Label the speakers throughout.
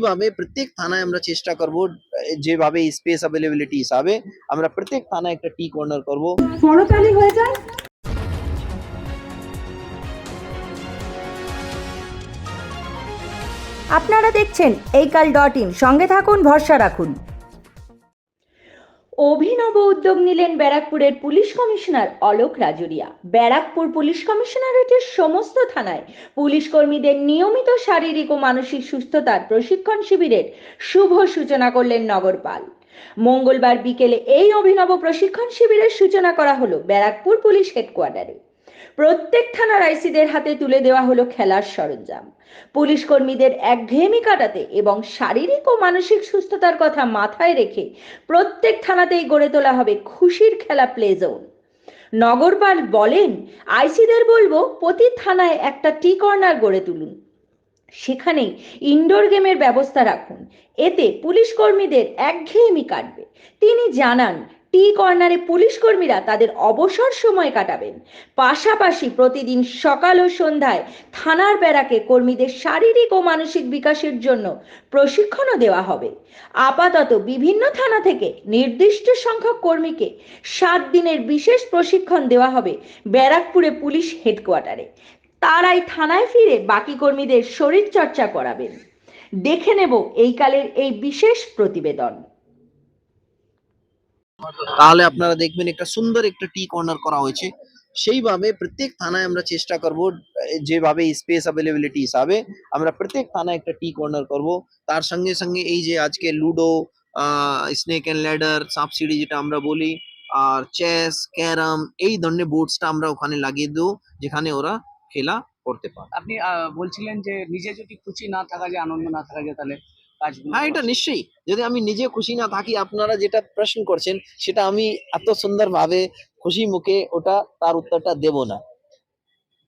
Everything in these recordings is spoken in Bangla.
Speaker 1: ভাবে প্রত্যেক থানায় আমরা চেষ্টা করব যেভাবে স্পেস অ্যাভেলেবিলিটি হিসাবে আমরা প্রত্যেক থানায় একটা টি কর্নার করব।
Speaker 2: করতালি হয়ে যায়।
Speaker 3: আপনারা দেখছেন এইকাল.in, সঙ্গে থাকুন, ভরসা রাখুন। অভিনব উদ্যোগ নিলেন ব্যারাকপুরের police commissioner Alok Rajuria. Barrackpore police কমিশনারেটের সমস্ত থানায় পুলিশ কর্মীদের নিয়মিত শারীরিক ও মানসিক সুস্থতার প্রশিক্ষণ শিবিরের শুভ সূচনা করলেন নগরপাল। মঙ্গলবার বিকেলে এই অভিনব প্রশিক্ষণ শিবিরের সূচনা করা হলো ব্যারাকপুর পুলিশ হেডকোয়ার্টারে। প্রত্যেক থানার আইসিদের হাতে তুলে দেওয়া হলো খেলার সরঞ্জাম। পুলিশ কর্মীদের একঘেয়েমি কাটাতে এবং শারীরিক ও মানসিক সুস্থতার কথা মাথায় রেখে প্রত্যেক থানাতেই গড়ে তোলা হবে খুশির খেলা প্লে জোন। নগরপাল বলেন, আইসিদের বলবো প্রতি থানায় একটা টি কর্নার গড়ে তুলুন, সেখানেই ইনডোর গেমের ব্যবস্থা রাখুন, এতে পুলিশ কর্মীদের একঘেয়েমি কাটবে। তিনি জানান, টি কর্নারে পুলিশ কর্মীরা তাদের অবসর সময় কাটাবেন। পাশাপাশি প্রতিদিন সকাল ও সন্ধ্যায় থানার ব্যারাকে কর্মীদের শারীরিক ও মানসিক বিকাশের জন্য প্রশিক্ষণও দেওয়া হবে। আপাতত বিভিন্ন থানা থেকে নির্দিষ্ট সংখ্যক কর্মীকে 7 দিনের বিশেষ প্রশিক্ষণ দেওয়া হবে ব্যারাকপুরে পুলিশ হেডকোয়ার্টারে। তারাই থানায় ফিরে বাকি কর্মীদের শরীর চর্চা করাবেন। দেখে নেব এই কালের এই বিশেষ প্রতিবেদন।
Speaker 1: তাহলে আপনারা দেখবেন একটা সুন্দর একটা টি কর্নার করা হয়েছে। সেইভাবে প্রত্যেক থানায় আমরা চেষ্টা করব যেভাবে স্পেস অ্যাভেলেবিলিটি হিসাবে আমরা প্রত্যেক থানায় একটা টি কর্নার করব। তার সঙ্গে সঙ্গে এই যে আজকে লুডো, স্নেক অ্যান্ড ল্যাডার, সাপ সিঁড়ি যেটা আমরা বলি, আর চেস, ক্যারাম, এই ধরনের বোর্ডসটা আমরা ওখানে লাগিয়ে দেবো, যেখানে ওরা খেলা করতে পারে।
Speaker 4: আপনি বলছিলেন যে নিজে যদি খুশি না থাকা যায়, আনন্দ না থাকা যায়, তাহলে কাজগুলো
Speaker 1: হ্যাঁ, এটা নিশ্চয়ই। যদি আমি নিজে খুশি না থাকি, আপনারা যেটা প্রশ্ন করছেন সেটা আমি এত সুন্দরভাবে খুশি মুখে ওটা তার উত্তরটা দেব না।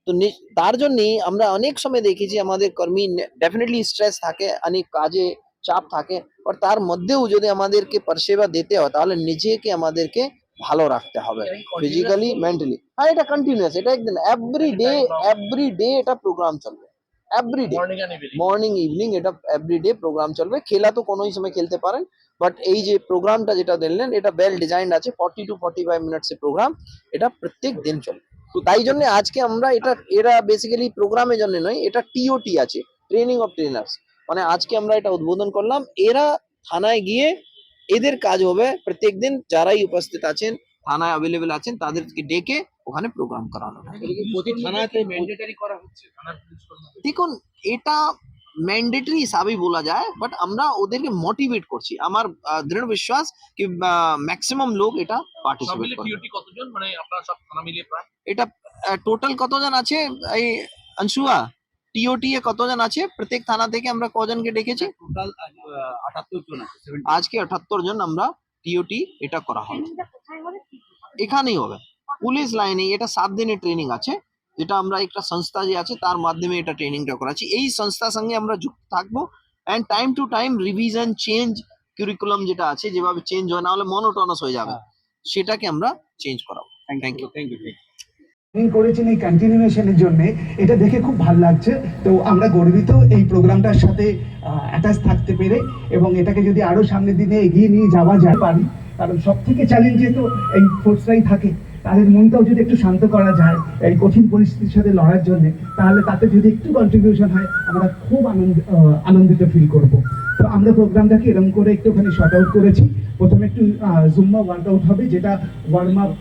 Speaker 1: তো তার জন্যই আমরা অনেক সময় দেখেছি আমাদের কর্মী ডেফিনেটলি স্ট্রেস থাকে, অনেক কাজে চাপ থাকে, আর তার মধ্যেও যদি আমাদেরকে পরিষেবা দিতে হয় তাহলে নিজেকে আমাদেরকে ভালো রাখতে হবে, ফিজিক্যালি, মেন্টালি। হ্যাঁ, এটা কন্টিনিউয়াস, এটা একদিন এভরি ডে এটা প্রোগ্রাম চলবে। এভরিডে মর্নিং ইভিনিং এটা এভরিডে প্রোগ্রাম চলবে। খেলা তো কোনোই সময় খেলতে পারেন, বাট এই যে প্রোগ্রামটা যেটা দেখলেন এটা ওয়েল ডিজাইন্ড আছে, 40 to 45 মিনিটস এর প্রোগ্রাম, এটা প্রত্যেক দিন চলবে। তো তাই জন্য আজকে আমরা এরা বেসিক্যালি প্রোগ্রামের জন্য নয়, এটা টিওটি আছে, ট্রেনিং অফ ট্রেনার্স, মানে আজকে আমরা এটা উদ্বোধন করলাম। এরা থানায় গিয়ে এদের কাজ হবে প্রত্যেক দিন, যারাই উপস্থিত আছেন থানায় অ্যাভেলেবেল আছেন তাদেরকে ডেকে ওখানে প্রোগ্রাম করানো।
Speaker 4: প্রতি থানাতে ম্যান্ডেটরি করা হচ্ছে থানার পুলিশ কর্মী?
Speaker 1: দেখুন, এটা ম্যান্ডেটরি হিসাবেই বলা যায়, বাট আমরা ওদেরকে মোটিভেট করছি। আমার দৃঢ় বিশ্বাস কি ম্যাক্সিমাম লোক এটা পার্টিসিপেট করবে।
Speaker 4: টিওটি কতজন, মানে আপনারা সব থানা মিলিয়ে প্রায়
Speaker 1: এটা টোটাল কতজন আছে এই আনসুয়া, টিওটি এ কতজন আছে প্রত্যেক থানা থেকে আমরা কজনকে ডেকেছি?
Speaker 4: টোটাল 78 জন আছে।
Speaker 1: আজকে 78 জন আমরা টিওটি এটা করা হবে, এখানেই হবে পুলিশ লাইনে। এটা 7 দিনের ট্রেনিং আছে, যেটা আমরা একটা সংস্থা যে আছে তার মাধ্যমে এটা ট্রেনিংটা করাচ্ছি। এই সংস্থার সঙ্গে আমরা যুক্ত থাকবো, and time to time revision, change, curriculum যেটা আছে যেভাবে চেঞ্জ হয়, না হলে মনোটোনাস হয়ে যাবে, সেটাকে আমরা চেঞ্জ করাবো। Thank you.
Speaker 5: করেছেন এই কন্টিনিউয়েশনের জন্য, এটা দেখে খুব ভালো লাগছে। তো আমরা গর্বিত এই প্রোগ্রামটার সাথে অ্যাটাচ থাকতে পেরে, এবং এটাকে যদি আরো সামনের দিনে এগিয়ে নিয়ে যাওয়া যায় পারি, কারণ সব থেকে চ্যালেঞ্জে তো এই ফোর্সরাই থাকে, তাদের মনটাও যদি একটু শান্ত করা যায় এই কঠিন পরিস্থিতির সাথে লড়ার জন্য, তাহলে তাতে যদি একটু কন্ট্রিবিউশন হয় আমরা খুব আনন্দিত ফিল করব। তো আমরা প্রোগ্রামটাকে এরকম করে একটুখানি শর্ট আউট করেছি। প্রথমে একটু জুম্বা ওয়ার্কআউট হবে, যেটা ওয়ার্ম আপ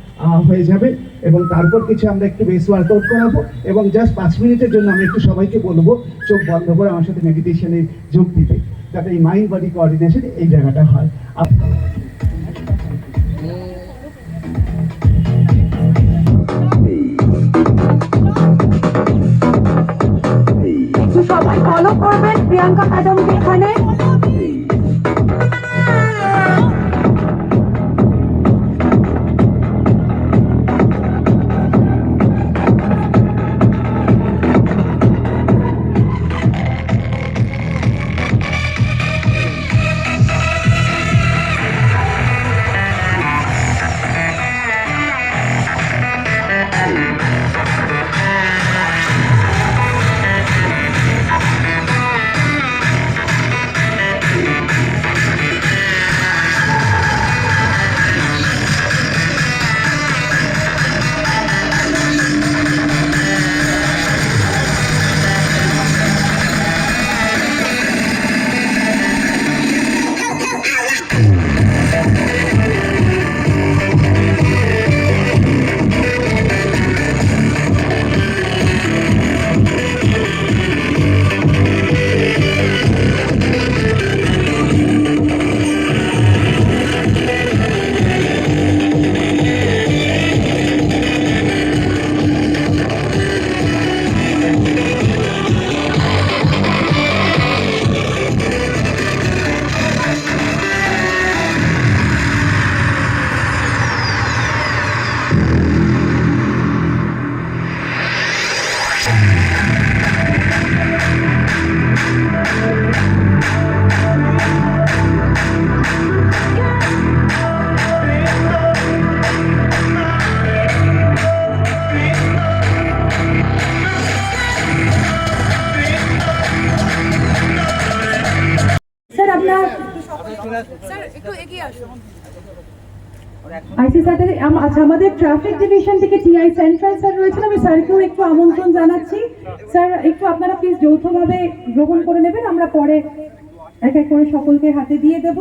Speaker 5: হয়ে যাবে, এবং তারপর কিছু আমরা একটু বেস ওয়ার্কআউট করাবো, এবং জাস্ট 5 মিনিটের জন্য আমি একটু সবাইকে বলবো চোখ বন্ধ করে আমার সাথে মেডিটেশনে যোগ দিতে, যাতে এই মাইন্ড বডি কোঅর্ডিনেশন এই জায়গাটা হয়।
Speaker 2: সবাই ফলো করবেন প্রিয়াঙ্কা ম্যাডামকে এখানে। আমরা আইসি স্যার আচ্ছা আমাদের ট্রাফিক ডিভিশন থেকে টিআই সেন্ট্রাল স্যার রয়েছেন, আমি স্যারকেও একটু আমন্ত্রণ জানাচ্ছি। স্যার একটু আপনারা প্লিজ যৌথভাবে গ্রহণ করে নেবেন, আমরা পরে এক এক করে সকলকে হাতে দিয়ে দেব।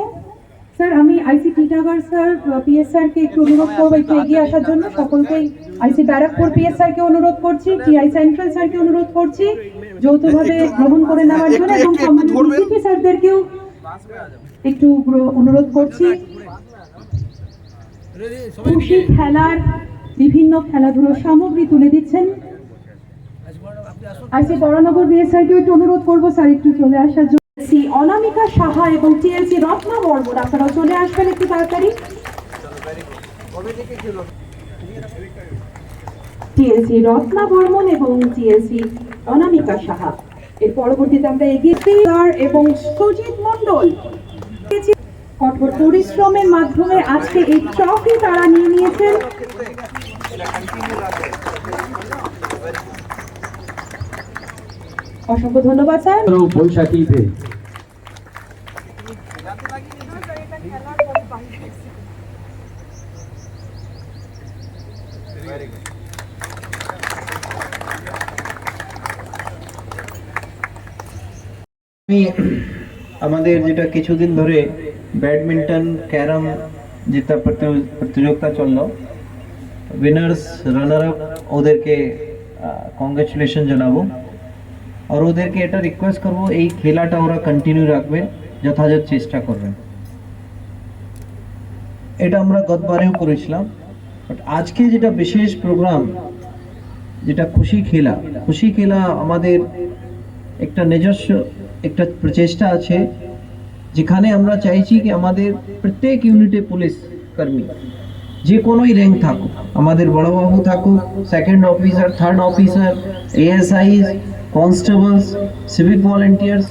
Speaker 2: স্যার আমি আইসি টিটাগড় স্যার পিএস স্যারকে একটু অনুরোধ করবো একটু এগিয়ে আসার জন্য, সকলকেই আইসি ব্যারাকপুর পিএস স্যারকে অনুরোধ করছি, টিআই সেন্ট্রাল স্যারকে অনুরোধ করছি যৌথভাবে গ্রহণ করে নেওয়ার জন্য, এবং সম্মানিত ডিসিপি স্যারদেরকেও একটু অনুরোধ করছি। খুশি খেলার বিভিন্ন খেলাধুলোর সামগ্রী তুলে দিচ্ছেন আইসি বরানগর বিএস স্যারকে একটু অনুরোধ করবো স্যার একটু চলে আসার জন্য। অনামিকা সাহা এবং টিএলসি রত্না বর্মন আপনারা চলে আসবেন একটু তাড়াতাড়ি। টিএলসি রত্না বর্মন এবং টিএলসি অনামিকা সাহা, এর পরবর্তীতে আমরা এগিয়ে স্যার এবং সুজিত মণ্ডল কঠোর পরিশ্রমের মাধ্যমে আজকে এই ট্রফি তারা নিয়ে নিয়েছেন। অসংখ্য ধন্যবাদ স্যার।
Speaker 6: বৈশাখীতে
Speaker 1: আমি আমাদের যেটা কিছুদিন ধরে ব্যাডমিন্টন ক্যারাম যেটা প্রতিযোগিতা চললো, উইনার্স রানার আপ ওদেরকে কংগ্রেচুলেশন জানাবো, আর ওদেরকে এটা রিকোয়েস্ট করবো এই খেলাটা ওরা কন্টিনিউ রাখবেন, যথাযথ চেষ্টা করবেন। এটা আমরা গতবারেও করেছিলাম, বাট আজকে যেটা বিশেষ প্রোগ্রাম যেটা খুশি খেলা আমাদের একটা নিজস্ব একটা প্রচেষ্টা আছে, যেখানে আমরা চাইছি কি আমাদের প্রত্যেক ইউনিটে পুলিশ কর্মী যে কোনোই র্যাঙ্ক থাকুক, আমাদের বড়বাবু থাকুক, second officer, third officer, ASI, constables, civic volunteers,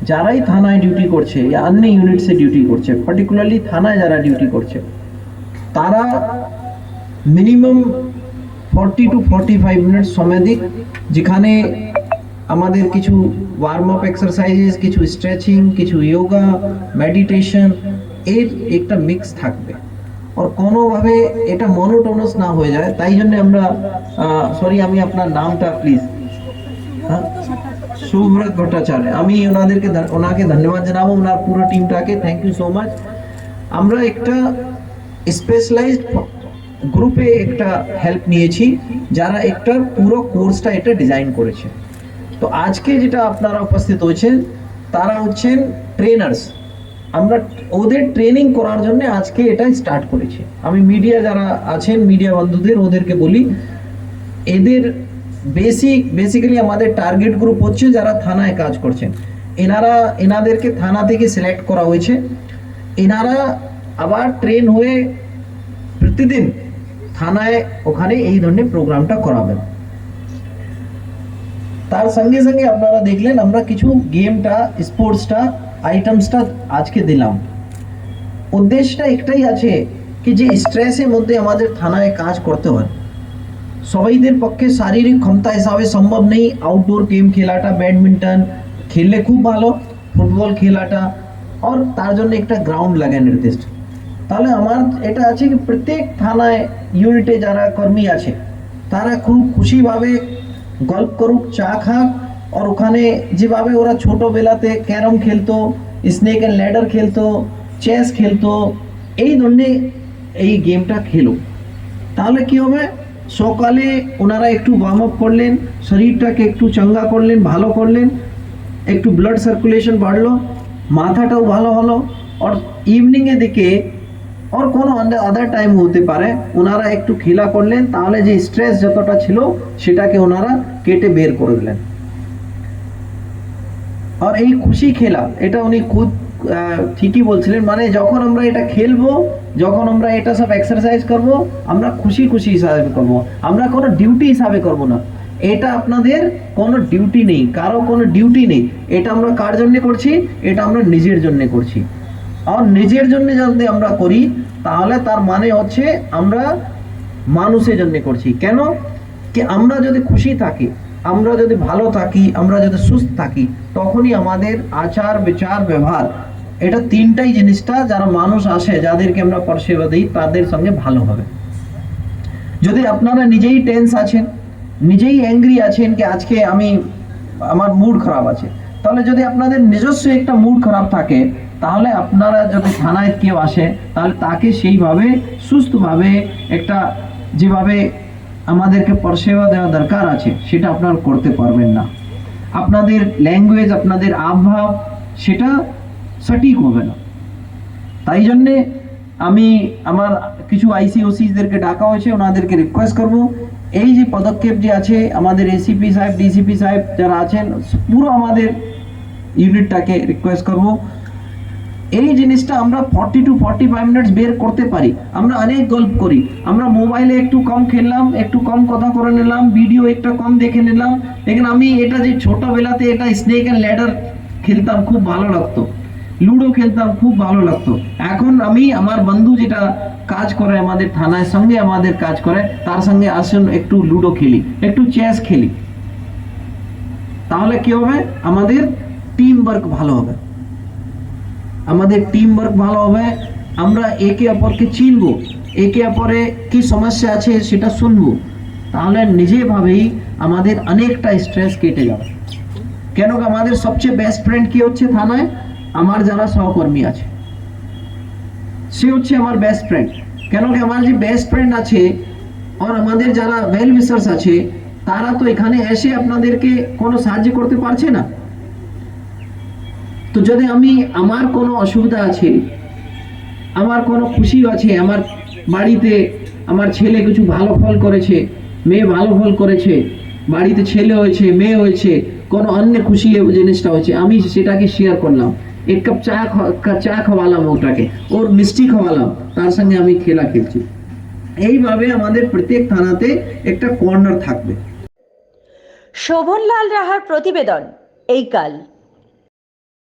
Speaker 1: যারাই থানায় ডিউটি করছে या अन्य ইউনিটসে ডিউটি করছে, পার্টিকুলারলি থানায় যারা ডিউটি করছে, তারা মিনিমাম 40 to 45 মিনিট সময় দিক, যেখানে আমাদের কিছু ওয়ার্ম আপ এক্সারসাইজেস, কিছু স্ট্রেচিং, কিছু যোগা, মেডিটেশন এর একটা মিক্স থাকবে, আর কোনোভাবে এটা মনোটোনাস না হয়ে যায়। তাই জন্য আমরা সরি আমি আপনার নামটা প্লিজ, সুব্রত ভট্টাচার্য, আমি ওনাকে ধন্যবাদ জানাবো, ওনার পুরো টিমটাকে থ্যাংক ইউ সো মাচ। আমরা একটা স্পেশালাইজড গ্রুপে একটা হেল্প নিয়েছি, যারা একটা পুরো কোর্সটা এটা ডিজাইন করেছে। তো আজকে যেটা আপনারা উপস্থিত হয়েছেন তারা হচ্ছেন ট্রেনার্স, আমরা ওদের ট্রেনিং করার জন্য আজকে এটা স্টার্ট করেছি। আমি মিডিয়া যারা আছেন, মিডিয়া বন্ধুদের ওদেরকে বলি, এদের বেসিক্যালি আমাদের টার্গেট গ্রুপ হচ্ছে যারা থানায় কাজ করছেন, এনাদেরকে থানা থেকে সিলেক্ট করা হয়েছে, এনারা আবার ট্রেন হয়ে প্রতিদিন থানায় ওখানে এই ধরনের প্রোগ্রামটা করাবেন। তার সঙ্গে সঙ্গে আপনারা দেখলেন আমরা কিছু গেমটা, স্পোর্টসটা, আইটেমসটা আজকে দিলাম। উদ্দেশ্যটা একটাই আছে কি যে স্ট্রেসের মধ্যে আমাদের থানায় কাজ করতে হয়, সবাইদের পক্ষে শারীরিক ক্ষমতা হিসাবে সম্ভব নেই আউটডোর গেম খেলাটা, ব্যাডমিন্টন খেললে খুব ভালো, ফুটবল খেলাটা, আর তার জন্য একটা গ্রাউন্ড লাগে নির্দিষ্ট। তাহলে আমার এটা আছে কি প্রত্যেক থানায় ইউনিটে যারা কর্মী আছে তারা খুব খুশিভাবে গল্প করুক, চা খাক, আর ওখানে যেভাবে ওরা ছোটোবেলাতে ক্যারম খেলতো, স্নেক অ্যান্ড ল্যাডার খেলতো, চেস খেলতো, এই ধরনের এই গেমটা খেলুক। তাহলে কি হবে, সকালে ওনারা একটু ওয়ার্ম আপ করলেন, শরীরটাকে একটু চাঙ্গা করলেন, ভালো করলেন, একটু ব্লাড সার্কুলেশন বাড়লো, মাথাটাও ভালো হলো, আর ইভিনিংয়ের দিকে আর কোনো আদার টাইম হতে পারে ওনারা একটু খেলা করলেন, তাহলে যে স্ট্রেস যতটা ছিল সেটাকে ওনারা কেটে বের করে দিলেন। আর এই খুশি খেলা এটা উনি খুব ঠিকই বলছিলেন, মানে যখন আমরা এটা খেলবো, যখন আমরা এটা সব এক্সারসাইজ করব, আমরা খুশি হিসাবে করব, আমরা কোনো ডিউটি হিসাবে করব না। এটা আপনাদের কোনো ডিউটি নেই, কারো কোনো ডিউটি নেই, এটা আমরা কার জন্য করছি, এটা আমরা নিজের জন্য করছি। আর নিজের জন্য যদি আমরা করি তাহলে তার মানে হচ্ছে আমরা মানুষের জন্য করছি। কেন কি আমরা যদি খুশি থাকি, আমরা যদি ভালো থাকি, আমরা যদি সুস্থ থাকি, তখনই আমাদের আচার বিচার ব্যবহার এটা তিনটাই জিনিসটা যারা মানুষ আসে, যাদেরকে আমরা পরিষেবা দিই, তাদের সঙ্গে ভালো হবে। যদি আপনারা নিজেই টেন্স আছেন, নিজেই অ্যাংরি আছেন কি আজকে আমার মুড খারাপ আছে, তাহলে যদি আপনাদের নিজস্ব একটা মুড খারাপ থাকে, তাহলে আপনারা যদি থানায় কেউ আসে, তাহলে তাকে সেইভাবে সুস্থভাবে একটা যেভাবে আমাদেরকে পরিষেবা দেওয়া দরকার আছে সেটা আপনারা করতে পারবেন না। আপনাদের ল্যাঙ্গুয়েজ, আপনাদের আবহাওয়া সেটা সঠিক হবে না। তাই জন্যে আমি আমার কিছু আইসিওসিদেরকে ডাকা হয়েছে, ওনাদেরকে রিকোয়েস্ট করব, এই যে পদক্ষেপ যে আছে আমাদের এসিপি সাহেব, ডিসিপি সাহেব যারা আছেন, পুরো আমাদের ইউনিটটাকে রিকোয়েস্ট করব, এই জিনিসটা আমরা 40 to 45 মিনিটস বের করতে পারি। আমরা অনেক গল্প করি, আমরা মোবাইলে একটু কম খেললাম, একটু কম কথা করে নিলাম, ভিডিও একটা কম দেখে নিলাম, লেকিন আমি এটা যে ছোটবেলাতে এটা স্নেক অ্যান্ড ল্যাডার খেলতাম, খুব ভালো লাগতো, লুডো খেলতাম, খুব ভালো লাগতো। এখন আমি আমার বন্ধু যেটা কাজ করে আমাদের থানার সঙ্গে আমাদের কাজ করে, তার সঙ্গে আসুন একটু লুডো খেলি, একটু চেস খেলি, তাহলে কি হবে, আমাদের টিম ওয়ার্ক ভালো হবে, আমাদের টিম ওয়ার্ক ভালো হবে, আমরা একে অপরকে চিনবো, একে অপরে কি সমস্যা আছে সেটা শুনবো, তাহলে নিজেভাবেই আমাদের অনেকটা স্ট্রেস কেটে যাবে। কেন কি আমাদের সবচেয়ে বেস্ট ফ্রেন্ড কি হচ্ছে থানায়, আমার যারা সহকর্মী আছে, সে হচ্ছে আমার বেস্ট ফ্রেন্ড। কেন কি আমার যে বেস্ট ফ্রেন্ড আছে আর আমাদের যারা ওয়েল উইশার্স আছে, তারা তো এখানে এসে আপনাদেরকে কোনো সাহায্য করতে পারছে না। তো যদি আমার কোনো অসুবিধা আছে, আমার কোনো খুশি আছে, আমার বাড়িতে আমার ছেলে কিছু ভালো ফল করেছে, মেয়ে ভালো ফল করেছে, বাড়িতে ছেলে হয়েছে, মেয়ে হয়েছে, কোনো অন্য খুশি জিনিসটা হয়েছে, আমি সেটাকে শেয়ার করলাম, এক কাপ চা খাওয়ালাম ওটাকে, ওর মিষ্টি খাওয়ালাম, তার সঙ্গে আমি খেলা খেলছি। এইভাবে আমাদের প্রত্যেক থানাতে একটা কর্নার থাকবে।
Speaker 3: শোভনলাল রাহার প্রতিবেদন এই কাল।